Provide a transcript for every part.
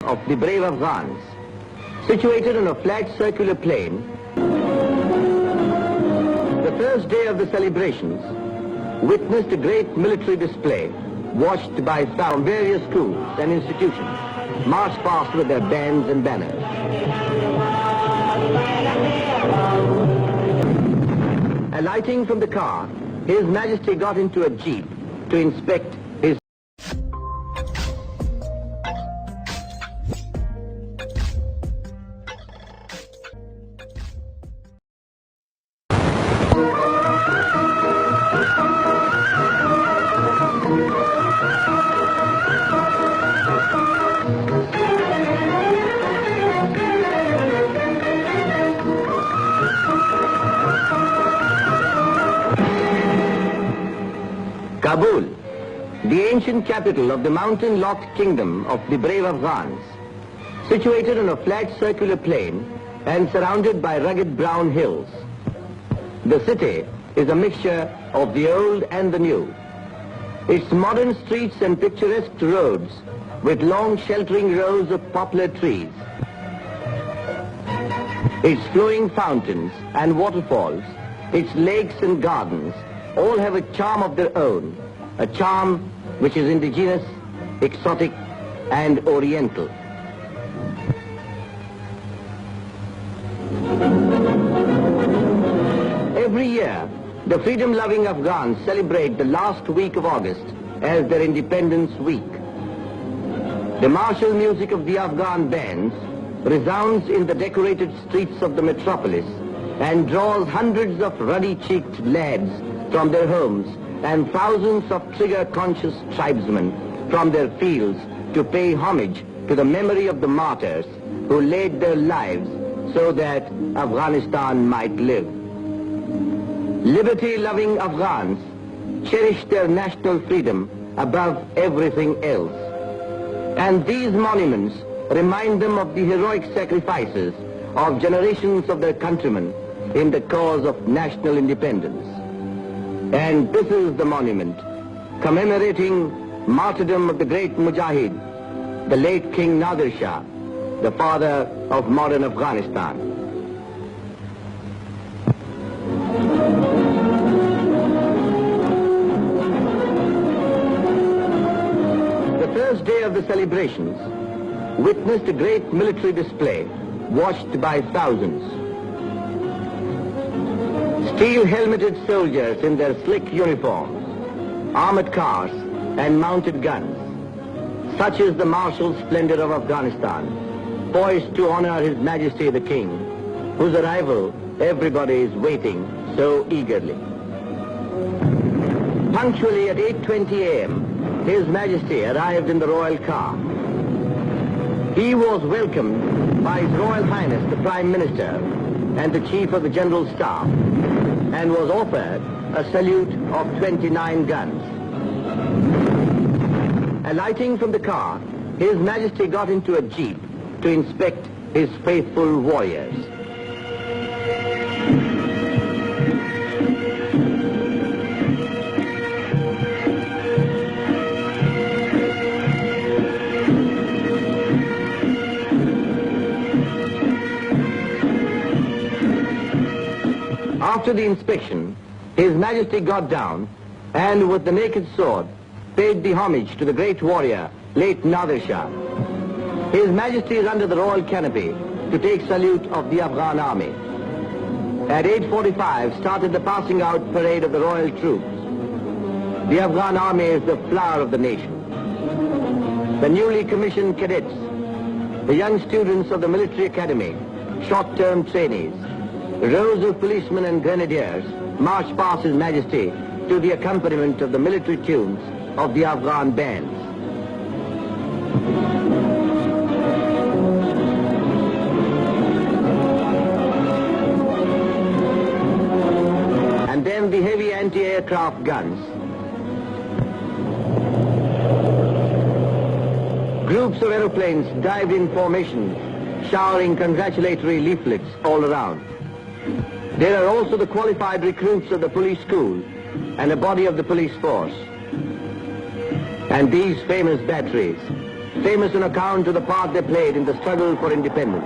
of the brave Afghans, situated on a flat circular plain. The first day of the celebrations witnessed a great military display watched by from various schools and institutions march past with their bands and banners. Alighting from the car, His Majesty got into a jeep to inspect his Kabul, the ancient capital of the mountain-locked kingdom of the brave Afghans, situated on a flat circular plain and surrounded by rugged brown hills. The city is a mixture of the old and the new. Its modern streets and picturesque roads with long sheltering rows of poplar trees. Its flowing fountains and waterfalls, its lakes and gardens, all have a charm of their own, a charm which is indigenous, exotic, and oriental. Every year, the freedom-loving Afghans celebrate the last week of August as their Independence Week. The martial music of the Afghan bands resounds in the decorated streets of the metropolis and draws hundreds of ruddy-cheeked lads from their homes and thousands of trigger-conscious tribesmen from their fields to pay homage to the memory of the martyrs who laid their lives so that Afghanistan might live. Liberty-loving Afghans cherish their national freedom above everything else. And these monuments remind them of the heroic sacrifices of generations of their countrymen in the cause of national independence. And this is the monument commemorating martyrdom of the great Mujahid, the late King Nadir Shah, the father of modern Afghanistan. The first day of the celebrations witnessed a great military display watched by thousands. Steel-helmeted soldiers in their slick uniforms, armored cars and mounted guns. Such is the martial splendor of Afghanistan, poised to honor His Majesty the King, whose arrival everybody is waiting so eagerly. Punctually at 8:20 a.m., His Majesty arrived in the royal car. He was welcomed by His Royal Highness the Prime Minister and the Chief of the General Staff, and was offered a salute of 29 guns. Alighting from the car, His Majesty got into a jeep to inspect his faithful warriors. After the inspection, His Majesty got down and with the naked sword paid the homage to the great warrior, late Nadir Shah. His Majesty is under the royal canopy to take salute of the Afghan army. At 8:45 started the passing out parade of the royal troops. The Afghan army is the flower of the nation. The newly commissioned cadets, the young students of the military academy, short-term trainees, rows of policemen and grenadiers march past His Majesty to the accompaniment of the military tunes of the Afghan bands. And then the heavy anti-aircraft guns. Groups of aeroplanes dived in formation, showering congratulatory leaflets all around. There are also the qualified recruits of the police school and a body of the police force. And these famous batteries, famous on account of the part they played in the struggle for independence.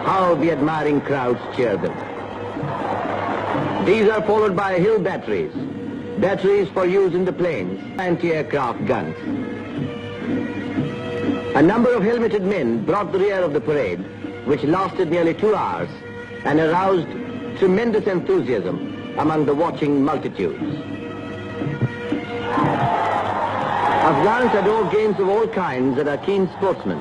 How the admiring crowds cheered them. These are followed by hill batteries, batteries for use in the plains, anti-aircraft guns. A number of helmeted men brought the rear of the parade, which lasted nearly 2 hours and aroused tremendous enthusiasm among the watching multitudes. Afghans adore games of all kinds and are keen sportsmen.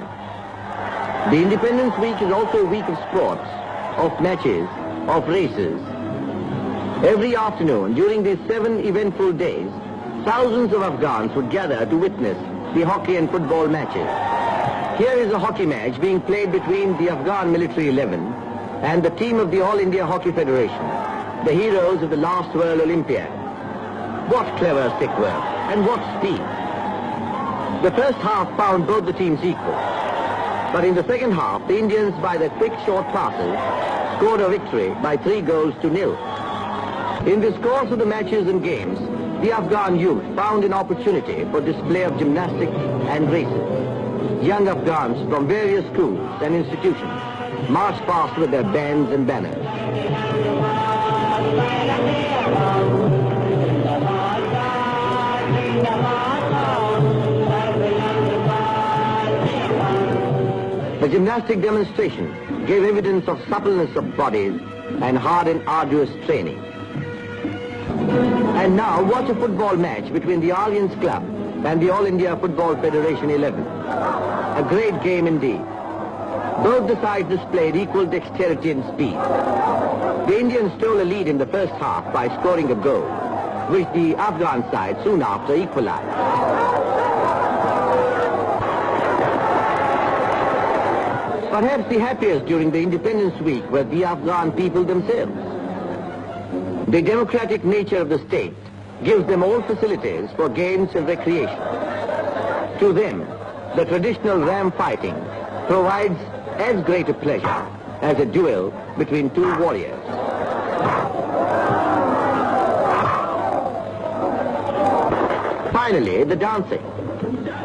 The Independence Week is also a week of sports, of matches, of races. Every afternoon during these 7 eventful days, thousands of Afghans would gather to witness the hockey and football matches. Here is a hockey match being played between the Afghan military 11 and the team of the All India Hockey Federation, the heroes of the last World Olympiad. What clever stick work and what speed. The first half found both the teams equal. But in the second half, the Indians, by their quick short passes, scored a victory by 3-0. In this course of the matches and games, the Afghan youth found an opportunity for display of gymnastics and races. Young Afghans from various schools and institutions marched past with their bands and banners. The gymnastic demonstration gave evidence of suppleness of bodies and hard and arduous training. And now watch a football match between the Alliance Club and the All India Football Federation 11. A great game indeed. Both the sides displayed equal dexterity and speed. The Indians stole a lead in the first half by scoring a goal, which the Afghan side soon after equalized. Perhaps the happiest during the Independence Week were the Afghan people themselves. The democratic nature of the state gives them all facilities for games and recreation. To them, the traditional ram fighting provides as great a pleasure as a duel between two warriors. Finally, the dancing.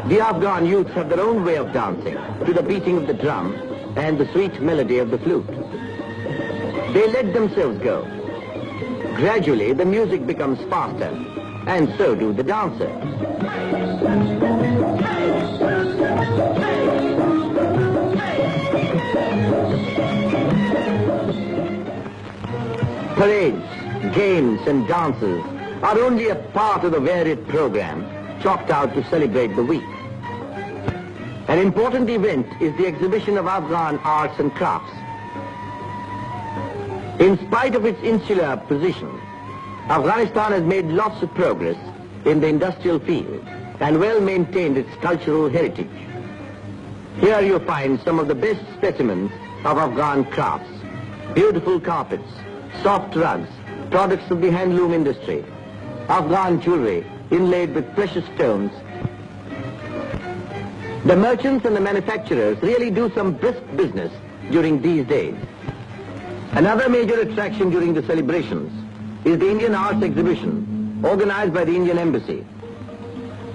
The Afghan youths have their own way of dancing to the beating of the drum and the sweet melody of the flute. They let themselves go. Gradually, the music becomes faster, and so do the dancers. Parades, games, and dances are only a part of the varied program chalked out to celebrate the week. An important event is the exhibition of Afghan arts and crafts. In spite of its insular position, Afghanistan has made lots of progress in the industrial field and well maintained its cultural heritage. Here you find some of the best specimens of Afghan crafts: beautiful carpets, soft rugs, products of the handloom industry, Afghan jewelry inlaid with precious stones. The merchants and the manufacturers really do some brisk business during these days. Another major attraction during the celebrations is the Indian Arts Exhibition organized by the Indian Embassy.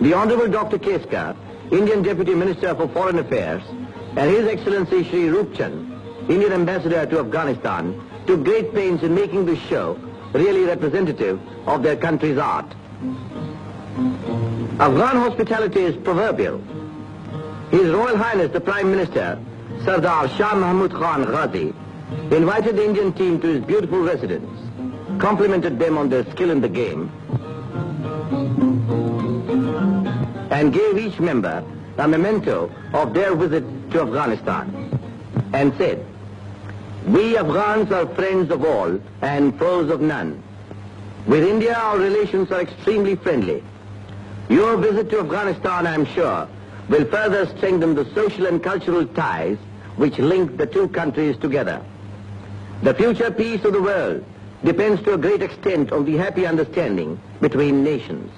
The Honorable Dr. Keska, Indian Deputy Minister for Foreign Affairs, and His Excellency Shri Roop Chand, Indian Ambassador to Afghanistan, took great pains in making this show really representative of their country's art. Afghan hospitality is proverbial. His Royal Highness the Prime Minister, Sardar Shah Mahmud Khan Ghazi, invited the Indian team to his beautiful residence, complimented them on their skill in the game, and gave each member a memento of their visit to Afghanistan, and said, "We Afghans are friends of all and foes of none. With India our relations are extremely friendly. Your visit to Afghanistan, I am sure, will further strengthen the social and cultural ties which link the two countries together. The future peace of the world depends to a great extent on the happy understanding between nations."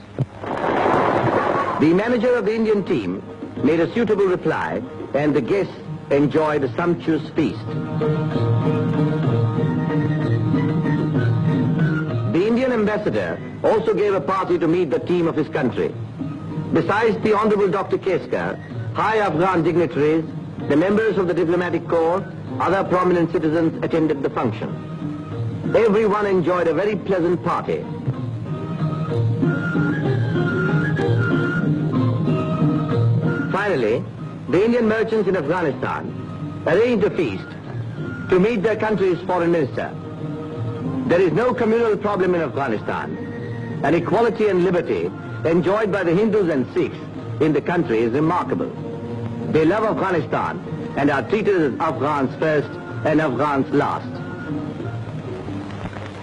The manager of the Indian team made a suitable reply, and the guests enjoyed a sumptuous feast. The Indian ambassador also gave a party to meet the team of his country. Besides the Honorable Dr. Keska, high Afghan dignitaries, the members of the diplomatic corps, other prominent citizens attended the function. Everyone enjoyed a very pleasant party. Finally, the Indian merchants in Afghanistan arranged a feast to meet their country's foreign minister. There is no communal problem in Afghanistan, and equality and liberty enjoyed by the Hindus and Sikhs in the country is remarkable. They love Afghanistan and are treated as Afghans first and Afghans last.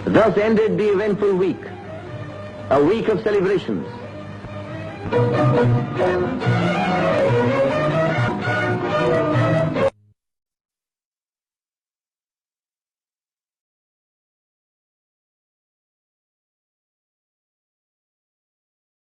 Thus ended the eventful week, a week of celebrations.